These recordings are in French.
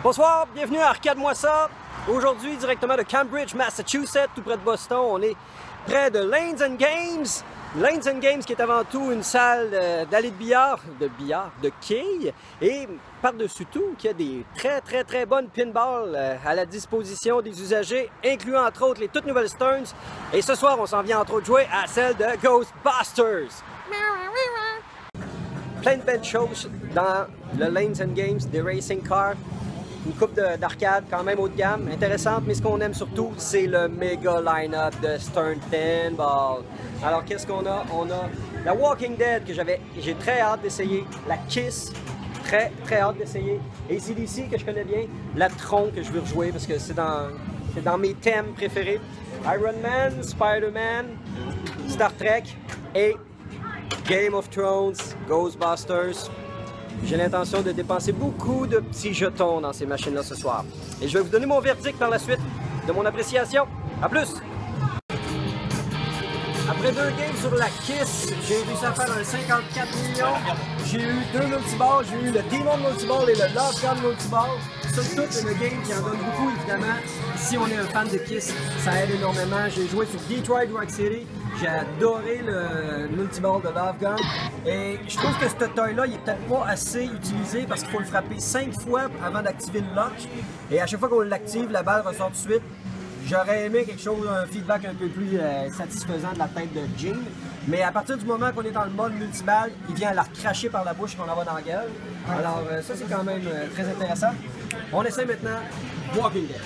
Bonsoir, bienvenue à Arcade-moi ça. Aujourd'hui, directement de Cambridge, Massachusetts, tout près de Boston, on est près de Lanes & Games. Lanes & Games qui est avant tout une salle d'allée de quilles, et par-dessus tout, qui a des très bonnes pinballs à la disposition des usagers, incluant entre autres les toutes nouvelles Stearns. Et ce soir, on s'en vient entre autres jouer à celle de Ghostbusters. Plein de belles choses dans le Lanes & Games, des racing cars. Une coupe d'arcade quand même haut de gamme, intéressante, mais ce qu'on aime surtout, c'est le méga line-up de Stern Pinball. Alors qu'est-ce qu'on a? On a la Walking Dead que j'ai très hâte d'essayer, la Kiss, très hâte d'essayer, et CDC que je connais bien, la Tron que je veux rejouer parce que c'est dans mes thèmes préférés, Iron Man, Spider-Man, Star Trek et Game of Thrones, Ghostbusters. J'ai l'intention de dépenser beaucoup de petits jetons dans ces machines-là ce soir. Et je vais vous donner mon verdict par la suite de mon appréciation. A plus! Après 2 games sur la Kiss, j'ai réussi à faire un 54 millions. J'ai eu 2 multiballs, j'ai eu le Demon Multiball et le Love Gun Multiball. Somme toute, c'est le game qui en donne beaucoup, évidemment. Si on est un fan de Kiss, ça aide énormément. J'ai joué sur Detroit Rock City. J'ai adoré le multiball de Love Gun. Et je trouve que ce toy-là, il est peut-être pas assez utilisé parce qu'il faut le frapper 5 fois avant d'activer le lock. Et à chaque fois qu'on l'active, la balle ressort tout de suite. J'aurais aimé quelque chose, un feedback un peu plus satisfaisant de la tête de Jing. Mais à partir du moment qu'on est dans le mode multiball, il vient la recracher par la bouche qu'on envoie dans la gueule. Alors ça, c'est quand même très intéressant. On essaie maintenant Walking Dead.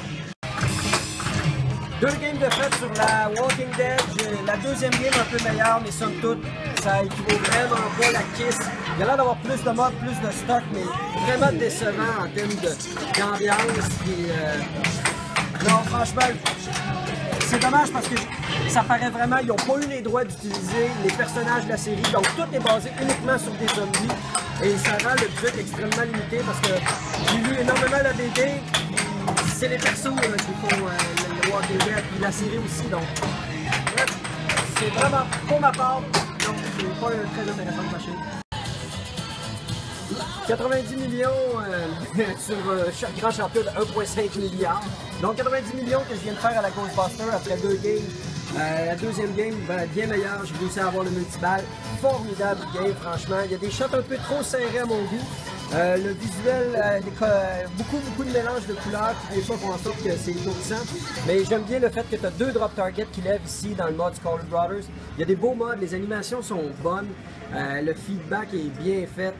2 games de fait sur la Walking Dead. La deuxième game un peu meilleure, mais somme toute, ça équivaut vraiment pas la Kiss. Il y a l'air d'avoir plus de modes, plus de stock, mais vraiment décevant en termes d'ambiance. Non, franchement, c'est dommage parce que ça paraît vraiment, ils n'ont pas eu les droits d'utiliser les personnages de la série, donc tout est basé uniquement sur des zombies, et ça rend le truc extrêmement limité parce que j'ai lu énormément la BD, c'est les persos qui font le Walking Dead, puis la série aussi, donc c'est vraiment, pour ma part, donc c'est pas une très intéressante machine. 90 millions sur chaque grand champion de 1,5 milliard. Donc 90 millions que je viens de faire à la Ghostbusters après 2 games. La deuxième game, bien meilleure. J'ai réussi à avoir le multiball. Formidable game, franchement. Il y a des shots un peu trop serrés à mon goût. Le visuel, beaucoup de mélange de couleurs qui des fois font en sorte que c'est étourdissant. Mais j'aime bien le fait que tu as 2 drop targets qui lèvent ici dans le mode Scarlet Brothers. Il y a des beaux modes, les animations sont bonnes. Le feedback est bien fait.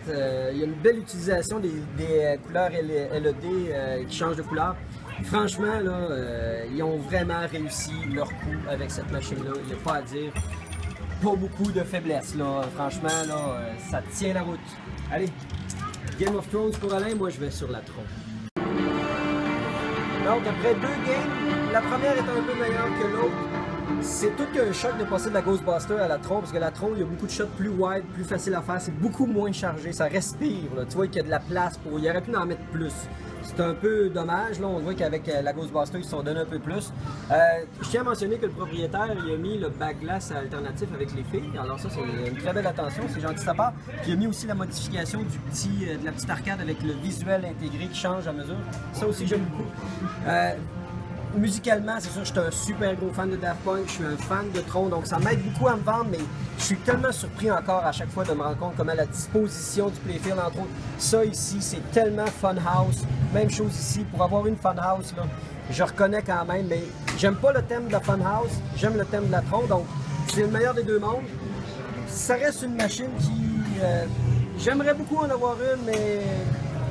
Il y a une belle utilisation des couleurs LED qui changent de couleur. Franchement, là, ils ont vraiment réussi leur coup avec cette machine-là. Il n'y a pas à dire. Pas beaucoup de faiblesse, là. Franchement, là, ça tient la route. Allez, Game of Thrones pour Alain, moi je vais sur la Tron. Donc après 2 games, la première est un peu meilleure que l'autre. C'est tout qu'un choc de passer de la Ghostbuster à la Tron, parce que la Tron, il y a beaucoup de shots plus wide, plus facile à faire, c'est beaucoup moins chargé, ça respire, là. Tu vois qu'il y a de la place pour... Il aurait pu en mettre plus. C'est un peu dommage, là, on voit qu'avec la Ghostbuster, ils se sont donné un peu plus. Je tiens à mentionner que le propriétaire, il a mis le backglass alternatif avec les filles, alors ça, c'est une très belle attention, c'est gentil de sa part. Puis il a mis aussi la modification de la petite arcade avec le visuel intégré qui change à mesure. Ça aussi, j'aime beaucoup. Musicalement, c'est sûr, je suis un super gros fan de Daft Punk, je suis un fan de Tron, donc ça m'aide beaucoup à me vendre, mais je suis tellement surpris encore à chaque fois de me rendre compte comment la disposition du playfield, entre autres, ça ici, c'est tellement funhouse. Même chose ici, pour avoir une funhouse, là, je reconnais quand même, mais j'aime pas le thème de la funhouse, j'aime le thème de la Tron, donc c'est le meilleur des 2 mondes. Ça reste une machine qui... j'aimerais beaucoup en avoir une, mais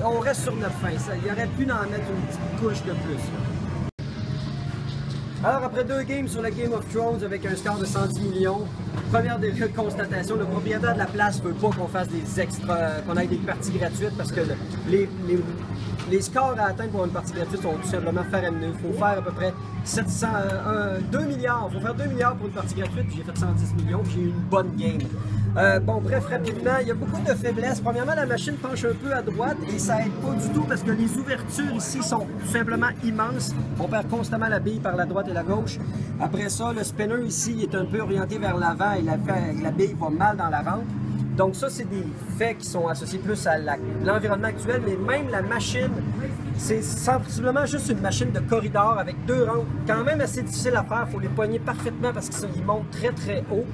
on reste sur notre fin. Il y aurait pu en mettre une petite couche de plus, là. Alors, après 2 games sur la Game of Thrones avec un score de 110 millions, première des constatations, le propriétaire de la place ne veut pas qu'on fasse des extras, qu'on ait des parties gratuites parce que les scores à atteindre pour une partie gratuite sont tout simplement faramineux. Il faut faire à peu près 2 milliards. Il faut faire 2 milliards pour une partie gratuite, puis j'ai fait 110 millions, puis j'ai eu une bonne game. Bon, bref, rapidement, il y a beaucoup de faiblesses. Premièrement, la machine penche un peu à droite et ça aide pas du tout parce que les ouvertures ici sont tout simplement immenses. On perd constamment la bille par la droite et la gauche. Après ça, le spinner ici est un peu orienté vers l'avant et la bille va mal dans la rampe. Donc ça, c'est des faits qui sont associés plus à l'environnement actuel, mais même la machine C'est sensiblement juste une machine de corridor avec 2 rampes, quand même assez difficile à faire, il faut les poigner parfaitement parce qu'ils montent très très haut.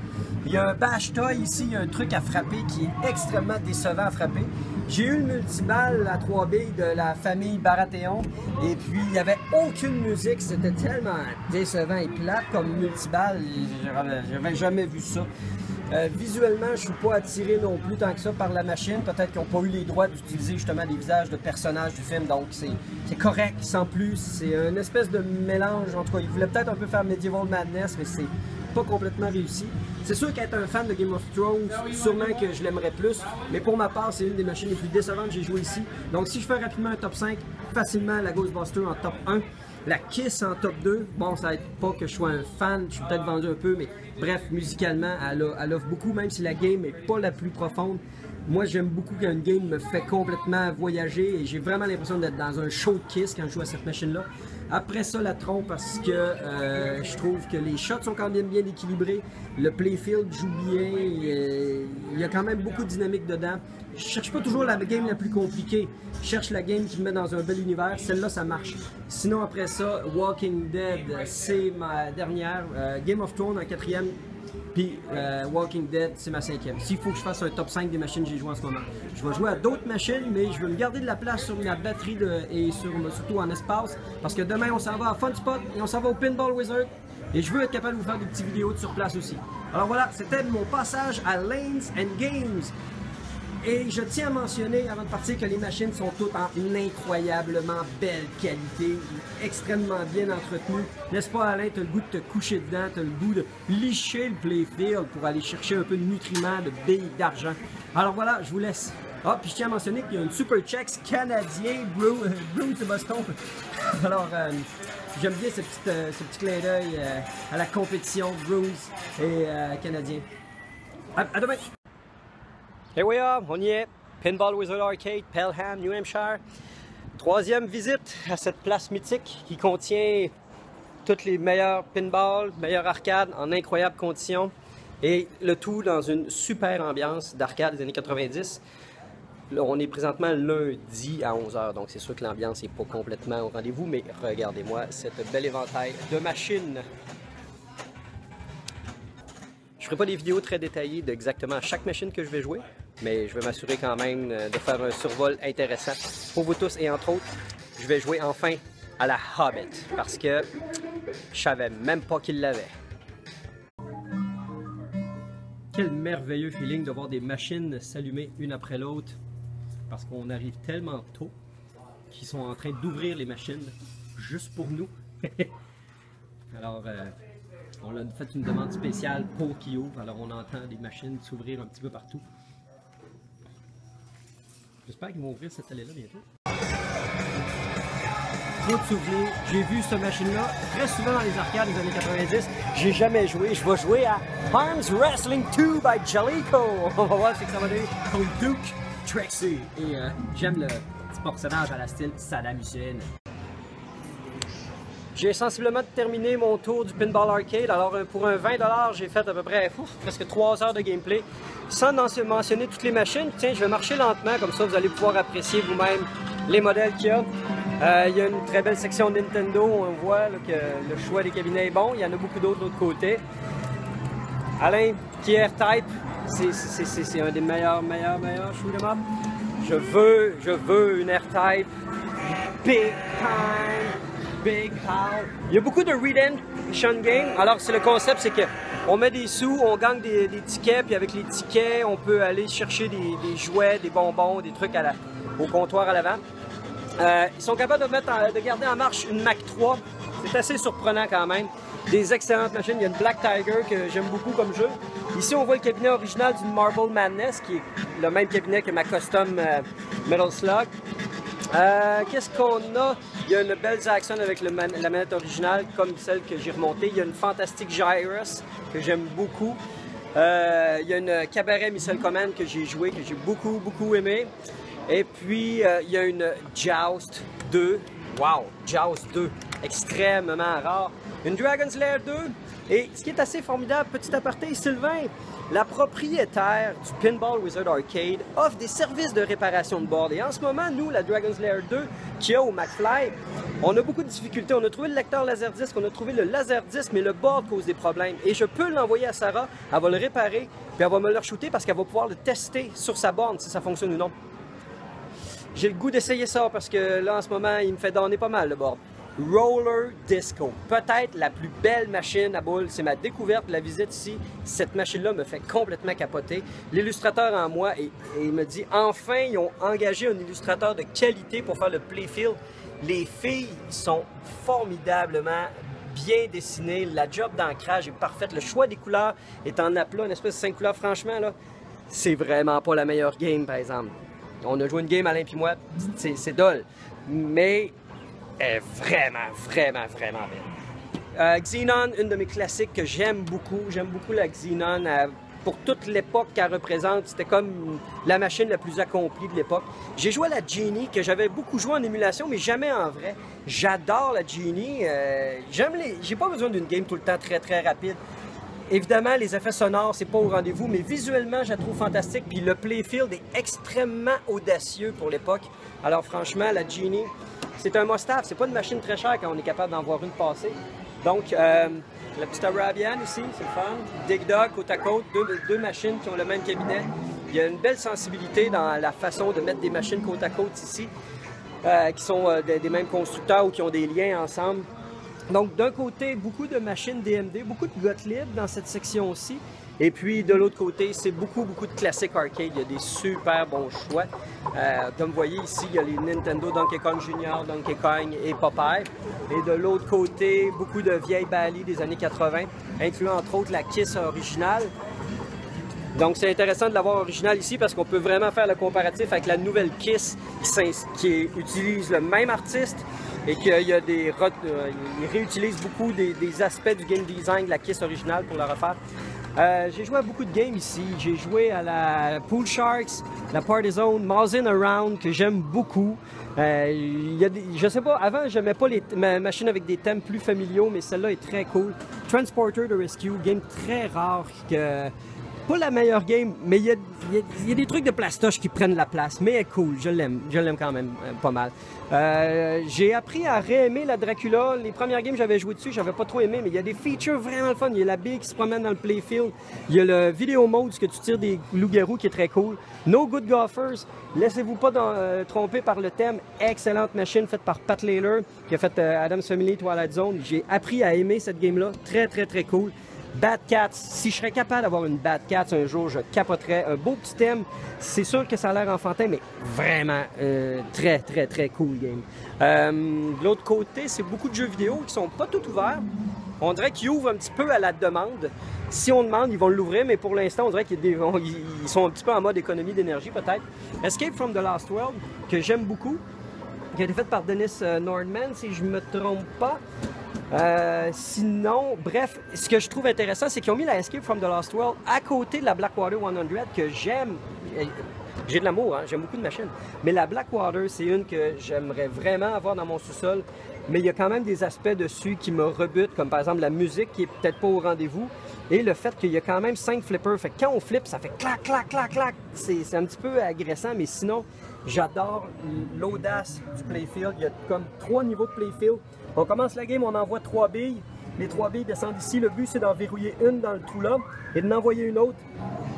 Il y a un bash toy ici, il y a un truc à frapper qui est extrêmement décevant à frapper. J'ai eu le multiballe à 3 billes de la famille Baratheon et puis il n'y avait aucune musique, c'était tellement décevant et plate comme multiballe, j'avais jamais vu ça. Visuellement, je ne suis pas attiré non plus tant que ça par la machine. Peut-être qu'ils n'ont pas eu les droits d'utiliser justement les visages de personnages du film, donc c'est correct sans plus. C'est une espèce de mélange, en tout cas, ils voulaient peut-être un peu faire Medieval Madness, mais c'est pas complètement réussi. C'est sûr qu'être un fan de Game of Thrones, sûrement que je l'aimerais plus, mais pour ma part, c'est une des machines les plus décevantes que j'ai joué ici. Donc si je fais rapidement un top 5, facilement la Ghostbuster en top 1. La Kiss en top 2, bon, ça n'aide pas que je sois un fan, je suis peut-être vendu un peu, mais bref, musicalement, elle offre beaucoup, même si la game n'est pas la plus profonde. Moi, j'aime beaucoup quand une game me fait complètement voyager et j'ai vraiment l'impression d'être dans un show de Kiss quand je joue à cette machine-là. Après ça, la Tron, parce que je trouve que les shots sont quand même bien équilibrés, le playfield joue bien, il y a quand même beaucoup de dynamique dedans. Je cherche pas toujours la game la plus compliquée, je cherche la game qui me met dans un bel univers, celle-là ça marche. Sinon après ça, Walking Dead, c'est ma dernière, Game of Thrones en 4e, puis Walking Dead c'est ma 5e. S'il faut que je fasse un top 5 des machines que j'ai joué en ce moment. Je vais jouer à d'autres machines, mais je veux me garder de la place sur ma batterie et surtout en espace, parce que demain on s'en va à Fun Spot et on s'en va au Pinball Wizard. Et je veux être capable de vous faire des petites vidéos de sur place aussi. Alors voilà, c'était mon passage à Lanes and Games. Et je tiens à mentionner avant de partir que les machines sont toutes en incroyablement belle qualité, extrêmement bien entretenues. N'est-ce pas Alain, tu as le goût de te coucher dedans, tu as le goût de licher le playfield pour aller chercher un peu de nutriments, de billes, d'argent. Alors voilà, je vous laisse. Ah, puis je tiens à mentionner qu'il y a une Super Checks canadien, Bruce de Boston. Alors, j'aime bien ce petit clin d'œil à la compétition Bruce et canadien. À demain! Here we are, on y est, Pinball Wizard Arcade, Pelham, New Hampshire. 3e visite à cette place mythique qui contient toutes les meilleurs pinballs, meilleures arcades en incroyables conditions et le tout dans une super ambiance d'arcade des années 90. Là, on est présentement lundi à 11h, donc c'est sûr que l'ambiance n'est pas complètement au rendez-vous, mais regardez-moi cette belle éventail de machines. Je ne ferai pas des vidéos très détaillées d'exactement chaque machine que je vais jouer, mais je vais m'assurer quand même de faire un survol intéressant pour vous tous. Et entre autres, je vais jouer enfin à la Hobbit, parce que je savais même pas qu'il l'avait. Quel merveilleux feeling de voir des machines s'allumer une après l'autre, parce qu'on arrive tellement tôt qu'ils sont en train d'ouvrir les machines juste pour nous. Alors, on a fait une demande spéciale pour qu'ils ouvrent, alors on entend les machines s'ouvrir un petit peu partout. J'espère qu'ils vont ouvrir cette allée-là bientôt. Trop de souvenirs. J'ai vu cette machine-là très souvent dans les arcades des années 90. J'ai jamais joué. Je vais jouer à Arms Wrestling 2 by Jalico. On va voir ce que ça va donner contre Duke Traxy. Et j'aime le petit personnage à la style Saddam Hussein. J'ai sensiblement terminé mon tour du Pinball Arcade. Alors pour un 20 $, j'ai fait à peu près presque 3 heures de gameplay. Sans mentionner toutes les machines, tiens, je vais marcher lentement, comme ça vous allez pouvoir apprécier vous-même les modèles qu'il y a. Il y a une très belle section Nintendo, on voit là, que le choix des cabinets est bon. Il y en a beaucoup d'autres de l'autre côté. Alain, qui est R-Type, c'est un des meilleurs shoot 'em up. Je veux une R-Type big time. Big How. Il y a beaucoup de redemption game. Alors c'est le concept, c'est que on met des sous, on gagne des tickets, puis avec les tickets, on peut aller chercher des jouets, des bonbons, des trucs au comptoir à l'avant. Ils sont capables de garder en marche une Mac 3. C'est assez surprenant quand même. Des excellentes machines. Il y a une Black Tiger que j'aime beaucoup comme jeu. Ici, on voit le cabinet original d'une Marble Madness, qui est le même cabinet que ma custom Metal Slug. Qu'est-ce qu'on a? Il y a une belle action avec la manette originale, comme celle que j'ai remontée. Il y a une Fantastic Gyrus que j'aime beaucoup. Il y a une Cabaret Missile Command que j'ai joué, que j'ai beaucoup aimé. Et puis, il y a une Joust 2. Wow! Joust 2. Extrêmement rare. Une Dragon's Lair 2. Et ce qui est assez formidable, petit aparté, Sylvain, la propriétaire du Pinball Wizard Arcade, offre des services de réparation de board. Et en ce moment, nous, la Dragon's Lair 2, qui est au McFly, on a beaucoup de difficultés. On a trouvé le lecteur Laserdisc, on a trouvé le Laserdisc, mais le board cause des problèmes. Et je peux l'envoyer à Sarah, elle va le réparer, puis elle va me le shooter parce qu'elle va pouvoir le tester sur sa borne, si ça fonctionne ou non. J'ai le goût d'essayer ça parce que là, en ce moment, il me fait donner pas mal le board. Roller Disco. Peut-être la plus belle machine à boules. C'est ma découverte, la visite ici. Cette machine-là me fait complètement capoter. L'illustrateur en moi, et il me dit, enfin, ils ont engagé un illustrateur de qualité pour faire le playfield. Les filles sont formidablement bien dessinées. La job d'ancrage est parfaite. Le choix des couleurs est en aplat, une espèce de 5 couleurs. Franchement, là, c'est vraiment pas la meilleure game, par exemple. On a joué une game, Alain et moi, c'est dole. Mais est vraiment belle. Xenon, une de mes classiques que j'aime beaucoup. J'aime beaucoup la Xenon. Pour toute l'époque qu'elle représente, c'était comme la machine la plus accomplie de l'époque. J'ai joué à la Genie, que j'avais beaucoup joué en émulation, mais jamais en vrai. J'adore la Genie. J'ai pas besoin d'une game tout le temps très rapide. Évidemment, les effets sonores, c'est pas au rendez-vous, mais visuellement, je la trouve fantastique. Puis le playfield est extrêmement audacieux pour l'époque. Alors franchement, la Genie, c'est un must-have. C'est pas une machine très chère quand on est capable d'en voir une passer. Donc, la petite Arabian ici, c'est le fun. Dig Dog, côte à côte, deux machines qui ont le même cabinet. Il y a une belle sensibilité dans la façon de mettre des machines côte à côte ici, qui sont des mêmes constructeurs ou qui ont des liens ensemble. Donc, d'un côté, beaucoup de machines DMD, beaucoup de Gottlieb dans cette section-ci. Et puis, de l'autre côté, c'est beaucoup de classiques arcade. Il y a des super bons choix. Comme vous voyez ici, il y a les Nintendo Donkey Kong Junior, Donkey Kong et Popeye. Et de l'autre côté, beaucoup de vieilles Bally des années 80, incluant entre autres la Kiss originale. Donc, c'est intéressant de l'avoir original ici parce qu'on peut vraiment faire le comparatif avec la nouvelle Kiss qui utilise le même artiste et qu'il y a il réutilise beaucoup des aspects du game design de la Kiss originale pour la refaire. J'ai joué à beaucoup de games ici. J'ai joué à la Pool Sharks, la Party Zone, Mousing Around, que j'aime beaucoup. Je sais pas, avant, j'aimais pas les machines avec des thèmes plus familiaux, mais celle-là est très cool. Transporter the Rescue, game très rare, pas la meilleure game, mais il y a des trucs de plastoche qui prennent la place, mais elle est cool, je l'aime quand même pas mal. J'ai appris à réaimer la Dracula. Les premières games j'avais joué dessus, j'avais pas trop aimé, mais il y a des features vraiment le fun. Il y a la bille qui se promène dans le playfield. Il y a le video mode, ce que tu tires des loups-garous qui est très cool. No Good Golfers, laissez-vous pas tromper par le thème. Excellente machine faite par Pat Layler, qui a fait Adam's Family, Twilight Zone. J'ai appris à aimer cette game-là, très cool. Bad Cats, si je serais capable d'avoir une Bad Cats un jour, je capoterais. Un beau petit thème, c'est sûr que ça a l'air enfantin, mais vraiment très cool game. De l'autre côté, c'est beaucoup de jeux vidéo qui sont pas tout ouverts. On dirait qu'ils ouvrent un petit peu à la demande. Si on demande, ils vont l'ouvrir, mais pour l'instant, on dirait qu'ils sont un petit peu en mode économie d'énergie peut-être. Escape from the Lost World, que j'aime beaucoup, qui a été faite par Dennis Nordman, si je me trompe pas. Sinon, bref, ce que je trouve intéressant, c'est qu'ils ont mis la Escape from the Lost World à côté de la Blackwater 100 que j'aime. J'ai de l'amour, hein? J'aime beaucoup de machines. Mais la Blackwater, c'est une que j'aimerais vraiment avoir dans mon sous-sol. Mais il y a quand même des aspects dessus qui me rebutent, comme par exemple la musique qui est peut-être pas au rendez-vous. Et le fait qu'il y a quand même 5 flippers. Fait que quand on flippe, ça fait clac, clac, clac, clac. C'est un petit peu agressant, mais sinon, j'adore l'audace du playfield. Il y a comme 3 niveaux de playfield. On commence la game, on envoie 3 billes. Les 3 billes descendent ici. Le but, c'est d'en verrouiller une dans le trou là et d'en envoyer une autre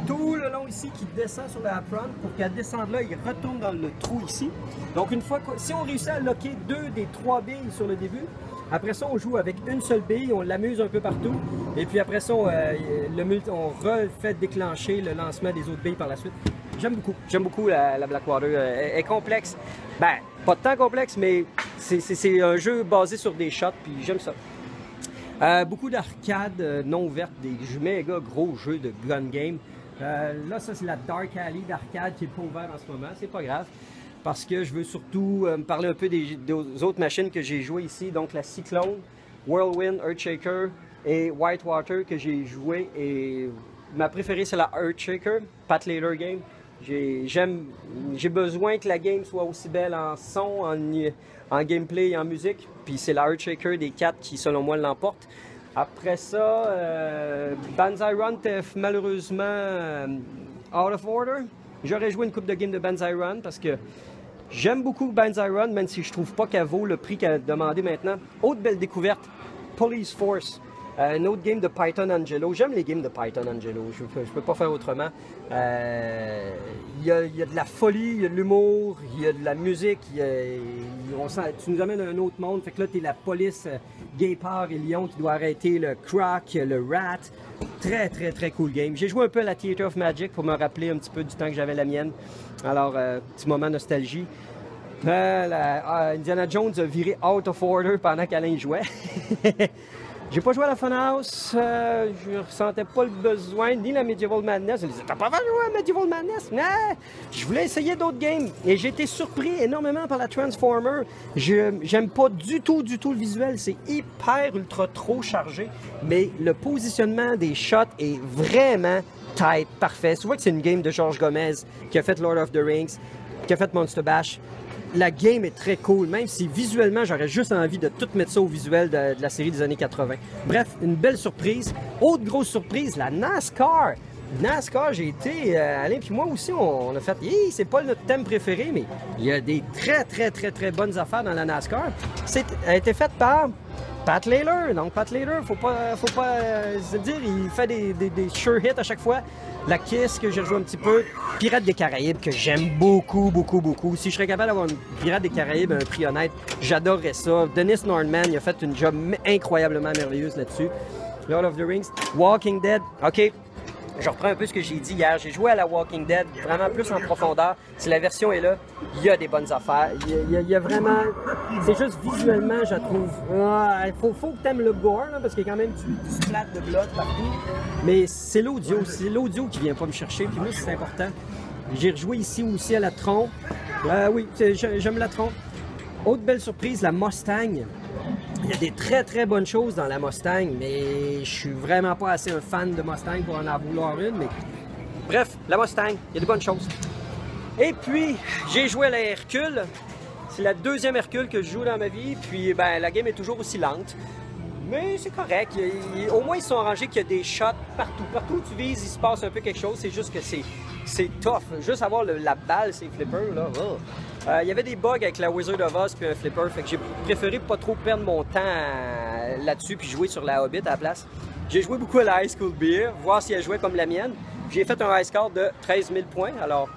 tout le long ici qui descend sur la apron pour qu'elle descende là et retourne dans le trou ici. Donc, une fois si on réussit à locker 2 des 3 billes sur le début, après ça, on joue avec une seule bille, on l'amuse un peu partout. Et puis après ça, on refait déclencher le lancement des autres billes par la suite. J'aime beaucoup la Blackwater. Elle est complexe. Ben, pas tant complexe, mais c'est un jeu basé sur des shots, puis j'aime ça. Beaucoup d'arcades non ouvertes, des méga gros jeux de gun game. Là, ça, c'est la Dark Alley d'arcade qui n'est pas ouverte en ce moment. C'est pas grave, parce que je veux surtout me parler un peu des autres machines que j'ai jouées ici. Donc, la Cyclone, Whirlwind, Earthshaker et Whitewater que j'ai joué. Et ma préférée, c'est la Earthshaker, Pat Layler game. J'ai besoin que la game soit aussi belle en son, en gameplay et en musique. Puis c'est la Earthshaker des 4 qui, selon moi, l'emporte. Après ça, Banzai Run était malheureusement out of order. J'aurais joué une coupe de game de Banzai Run parce que j'aime beaucoup Banzai Run, même si je trouve pas qu'elle vaut le prix qu'elle a demandé maintenant. Autre belle découverte, Police Force. Un autre game de Python Angelo. J'aime les games de Python Angelo. Je peux pas faire autrement. Il y a de la folie, il y a de l'humour, il y a de la musique. Tu nous amènes à un autre monde. Fait que là, t'es la police guépard et lion qui doit arrêter le croc, le rat. Très, très, très cool game. J'ai joué un peu à la Theater of Magic pour me rappeler un petit peu du temps que j'avais la mienne. Alors, petit moment nostalgie. Indiana Jones a viré out of order pendant qu'Alain jouait. J'ai pas joué à la Funhouse, je ressentais pas le besoin, ni la Medieval Madness. Je me disais, t'as pas joué à Medieval Madness? Non! Je voulais essayer d'autres games. Et j'ai été surpris énormément par la Transformer. J'aime pas du tout le visuel. C'est hyper ultra trop chargé. Mais le positionnement des shots est vraiment tight, parfait. Tu vois que c'est une game de George Gomez qui a fait Lord of the Rings, qui a fait Monster Bash. La game est très cool, même si visuellement, j'aurais juste envie de tout mettre ça au visuel de la série des années 80. Bref, une belle surprise. Autre grosse surprise, la NASCAR. NASCAR, j'ai été, Alain puis moi aussi, on a fait, c'est pas notre thème préféré, mais il y a des très bonnes affaires dans la NASCAR. Elle a été faite par Pat Layler. Donc, Pat Layler, faut pas se dire, il fait des sure hits à chaque fois. La Kiss, que j'ai rejoué un petit peu. Pirates des Caraïbes, que j'aime beaucoup. Si je serais capable d'avoir une Pirate des Caraïbes, un prix honnête, j'adorerais ça. Dennis Nordman, il a fait une job incroyablement merveilleuse là-dessus. Lord of the Rings. Walking Dead, OK. Je reprends un peu ce que j'ai dit hier. J'ai joué à la Walking Dead, vraiment plus en profondeur. Si la version est là, il y a des bonnes affaires. Il y a vraiment... C'est juste visuellement, je trouve... Il faut que tu aimes le gore, là, parce qu'il y a quand même du splat de blood partout. Mais c'est l'audio. C'est l'audio qui vient pas me chercher. Puis moi, c'est important. J'ai rejoué ici aussi à la Tron. Oui, j'aime la Tron. Autre belle surprise, la Mustang. Il y a des très bonnes choses dans la Mustang, mais je suis vraiment pas assez un fan de Mustang pour en vouloir une. Mais bref, la Mustang, il y a des bonnes choses. Et puis, j'ai joué à la Hercule. C'est la deuxième Hercule que je joue dans ma vie. Puis, la game est toujours aussi lente. Mais c'est correct. Au moins, ils sont arrangés qu'il y a des shots partout. Partout où tu vises, il se passe un peu quelque chose. C'est juste que c'est tough. Juste avoir la balle, ces flippers, là. Oh. Il y avait des bugs avec la Wizard of Oz puis un flipper. Fait que j'ai préféré pas trop perdre mon temps là-dessus puis jouer sur la Hobbit à la place. J'ai joué beaucoup à la High School Beer, voir si elle jouait comme la mienne. J'ai fait un high score de 13 000 points. Alors,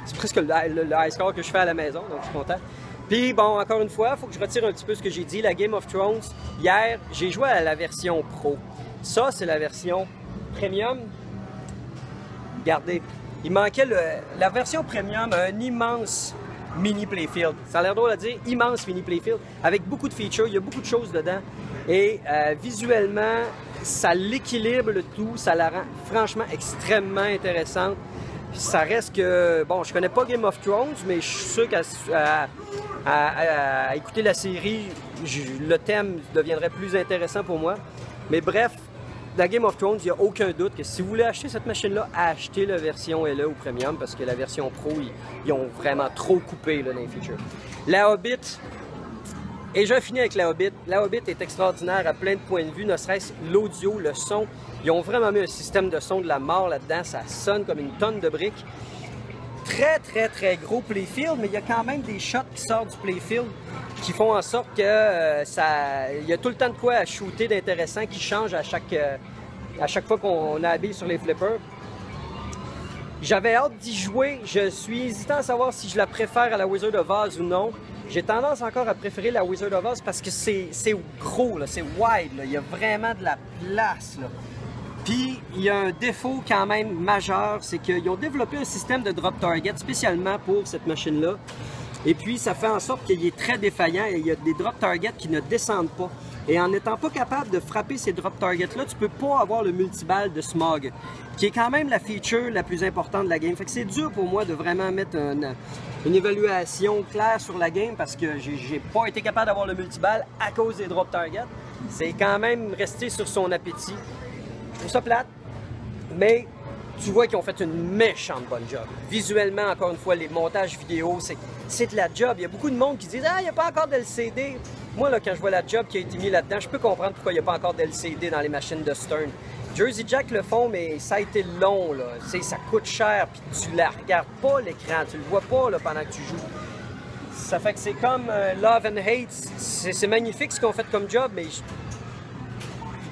c'est presque le high score que je fais à la maison, donc je suis content. Puis bon, encore une fois, il faut que je retire un petit peu ce que j'ai dit. La Game of Thrones, hier, j'ai joué à la version Pro. Ça, c'est la version Premium. Regardez, il manquait la version Premium, un immense mini playfield. Ça a l'air drôle à dire, immense mini playfield, avec beaucoup de features, il y a beaucoup de choses dedans. Et visuellement, ça l'équilibre le tout, ça la rend franchement extrêmement intéressante. Ça reste que, bon, je connais pas Game of Thrones, mais je suis sûr qu'à écouter la série, le thème deviendrait plus intéressant pour moi. Mais bref, la Game of Thrones, il n'y a aucun doute que si vous voulez acheter cette machine-là, achetez la version LE ou Premium, parce que la version Pro, ils ont vraiment trop coupé là, dans les features. La Hobbit, et je finis avec la Hobbit. La Hobbit est extraordinaire à plein de points de vue, ne serait-ce l'audio, le son. Ils ont vraiment mis un système de son de la mort là-dedans, ça sonne comme une tonne de briques. Très gros playfield, mais il y a quand même des shots qui sortent du playfield qui font en sorte que il y a tout le temps de quoi à shooter d'intéressant qui change à chaque fois qu'on habille sur les flippers. J'avais hâte d'y jouer, je suis hésitant à savoir si je la préfère à la Wizard of Oz ou non. J'ai tendance encore à préférer la Wizard of Oz parce que c'est gros, c'est wide, là. Il y a vraiment de la place. Là. Puis, il y a un défaut quand même majeur, c'est qu'ils ont développé un système de drop target spécialement pour cette machine-là. Et puis, ça fait en sorte qu'il est très défaillant et il y a des drop targets qui ne descendent pas. Et en n'étant pas capable de frapper ces drop targets-là, tu peux pas avoir le multiball de Smog, qui est quand même la feature la plus importante de la game. Fait que c'est dur pour moi de vraiment mettre une évaluation claire sur la game parce que j'ai pas été capable d'avoir le multiball à cause des drop targets. C'est quand même resté sur son appétit. Je trouve ça plate, mais tu vois qu'ils ont fait une méchante bonne job. Visuellement, encore une fois, les montages vidéo, c'est de la job. Il y a beaucoup de monde qui disent « Ah, il n'y a pas encore de LCD. » moi, là, quand je vois la job qui a été mise là-dedans, je peux comprendre pourquoi il n'y a pas encore d'LCD dans les machines de Stern. Jersey Jack le font, mais ça a été long, là. Ça coûte cher, puis tu la regardes pas l'écran, tu le vois pas là, pendant que tu joues. Ça fait que c'est comme Love and Hate. C'est magnifique ce qu'on fait comme job, mais je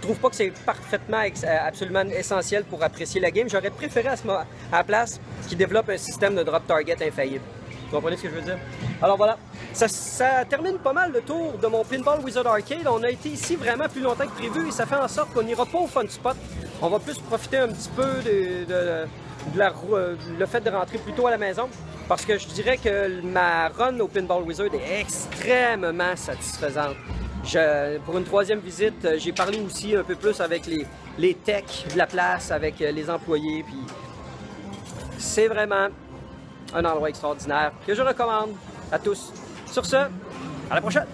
trouve pas que c'est parfaitement, absolument essentiel pour apprécier la game. J'aurais préféré à la place qu'ils développent un système de drop target infaillible. Vous comprenez ce que je veux dire? Alors voilà, ça termine pas mal le tour de mon Pinball Wizard Arcade. On a été ici vraiment plus longtemps que prévu et ça fait en sorte qu'on n'ira pas au Fun Spot. On va plus profiter un petit peu le fait de rentrer plus tôt à la maison. Parce que je dirais que ma run au Pinball Wizard est extrêmement satisfaisante. Pour une troisième visite, j'ai parlé aussi un peu plus avec les techs de la place, avec les employés. Puis c'est vraiment un endroit extraordinaire que je recommande à tous. Sur ce, à la prochaine!